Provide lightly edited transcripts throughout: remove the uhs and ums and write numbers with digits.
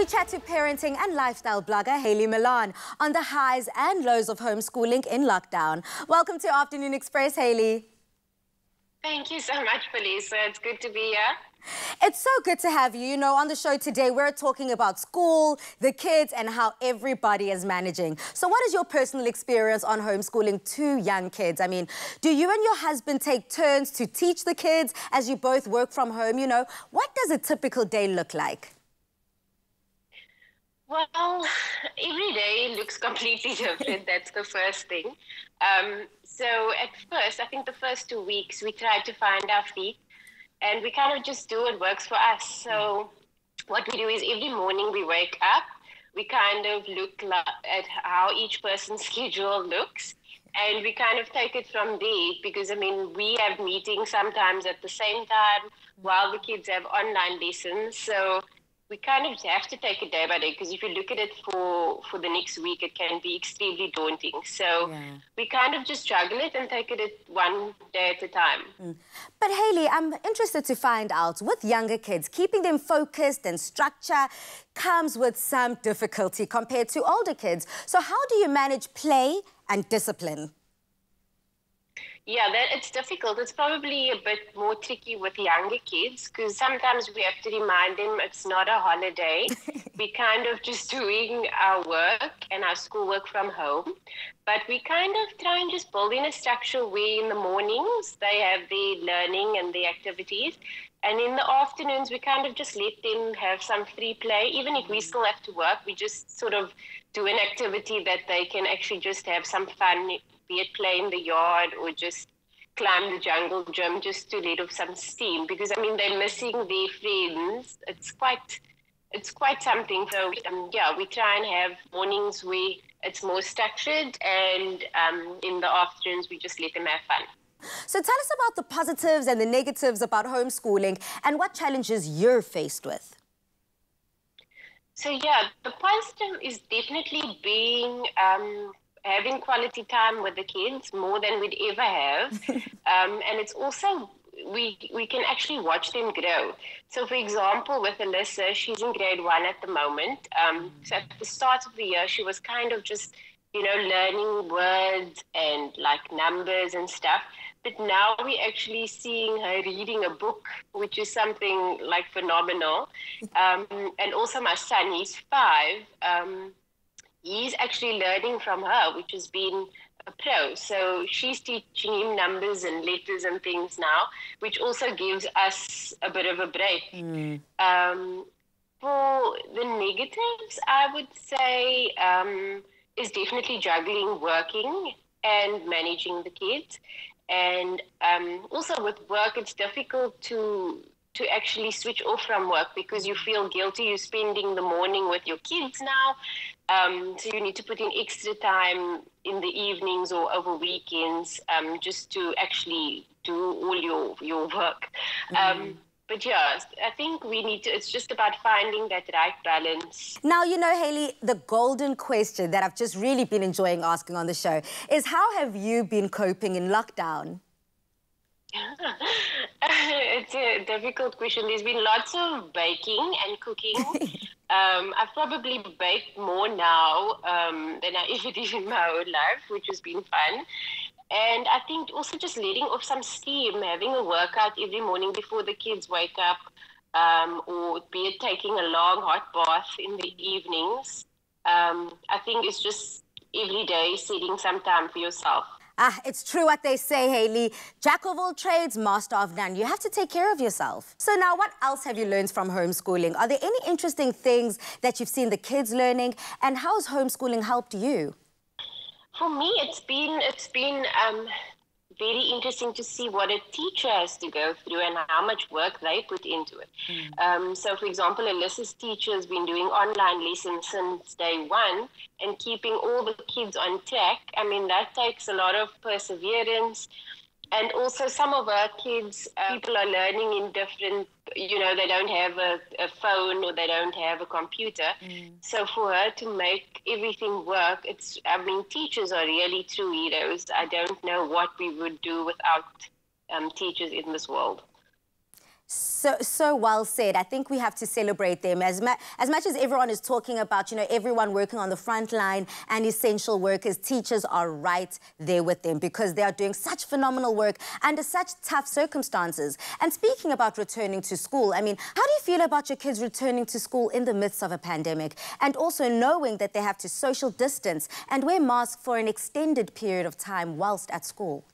We chat to parenting and lifestyle blogger Hayley Malan on the highs and lows of homeschooling in lockdown. Welcome to Afternoon Express, Hayley. Thank you so much, Felicia. It's good to be here. It's so good to have you. You know, on the show today, we're talking about school, the kids, and how everybody is managing. So what is your personal experience on homeschooling two young kids? I mean, do you and your husband take turns to teach the kids as you both work from home? You know, what does a typical day look like? Well, every day looks completely different. That's the first thing. So at first, I think the first 2 weeks, we tried to find our feet. And we kind of just do what works for us. So what we do is every morning we wake up, we kind of look at how each person's schedule looks, and we kind of take it from there because, I mean, we have meetings sometimes at the same time while the kids have online lessons. So we kind of have to take it day by day because if you look at it for the next week, it can be extremely daunting. So we kind of just juggle it and take it one day at a time. But Hayley, I'm interested to find out, with younger kids, keeping them focused and structure comes with some difficulty compared to older kids. So how do you manage play and discipline? Yeah, it's difficult. It's probably a bit more tricky with younger kids because sometimes we have to remind them it's not a holiday. We're kind of just doing our work and our schoolwork from home. But we kind of try and just build in a structured way in the mornings. They have their learning and their activities. And in the afternoons, we kind of just let them have some free play. Even if we still have to work, we just sort of do an activity that they can actually just have some fun, be it play in the yard or just climb the jungle gym just to let off some steam. Because, I mean, they're missing their friends. It's quite something. So, yeah, we try and have mornings where it's more structured and in the afternoons, we just let them have fun. So tell us about the positives and the negatives about homeschooling and what challenges you're faced with. So, yeah, the positive is definitely being having quality time with the kids more than we'd ever have. And it's also, we can actually watch them grow. So, for example, with Alyssa, she's in grade 1 at the moment. So at the start of the year, she was kind of just, you know, learning words and like numbers and stuff. But now we're actually seeing her reading a book, which is something like phenomenal. And also my son, he's 5. He's actually learning from her, which has been a pro. So she's teaching him numbers and letters and things now, which also gives us a bit of a break. For the negatives, I would say is definitely juggling working and managing the kids. And also with work, it's difficult to actually switch off from work because you feel guilty. You're spending the morning with your kids now. So you need to put in extra time in the evenings or over weekends just to actually do all your work. But yeah, I think we need to, it's just about finding that right balance. Now, you know, Hayley, the golden question that I've just really been enjoying asking on the show is how have you been coping in lockdown? It's a difficult question. There's been lots of baking and cooking. I've probably baked more now than I ever did in my own life, which has been fun. And I think also just letting off some steam, having a workout every morning before the kids wake up, or be it taking a long hot bath in the evenings. I think it's just every day setting some time for yourself. It's true what they say, Hayley. Jack of all trades, master of none. You have to take care of yourself. So now, what else have you learned from homeschooling? Are there any interesting things that you've seen the kids learning? And how has homeschooling helped you? For me, it's been very interesting to see what a teacher has to go through and how much work they put into it. So, for example, Alyssa's teacher has been doing online lessons since day 1 and keeping all the kids on track. I mean, that takes a lot of perseverance. And also some of our kids, people are learning in different, you know, they don't have a phone or they don't have a computer. So for her to make everything work, I mean, teachers are really true heroes. I don't know what we would do without teachers in this world. So well said. I think we have to celebrate them. As much as everyone is talking about, you know, everyone working on the front line and essential workers, teachers are right there with them because they are doing such phenomenal work under such tough circumstances. And speaking about returning to school, I mean, how do you feel about your kids returning to school in the midst of a pandemic and also knowing that they have to social distance and wear masks for an extended period of time whilst at school?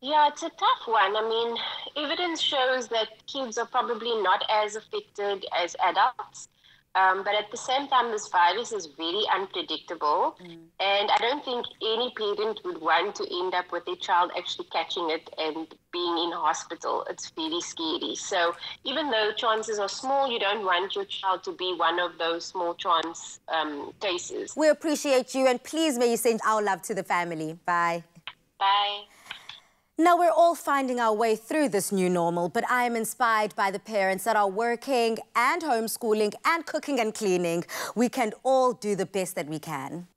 Yeah, it's a tough one. I mean, evidence shows that kids are probably not as affected as adults. But at the same time, this virus is very unpredictable. And I don't think any parent would want to end up with their child actually catching it and being in hospital. It's very scary. So even though chances are small, you don't want your child to be one of those small chance cases. We appreciate you, and please may you send our love to the family. Bye. Bye. Now, we're all finding our way through this new normal, but I am inspired by the parents that are working and homeschooling and cooking and cleaning. We can all do the best that we can.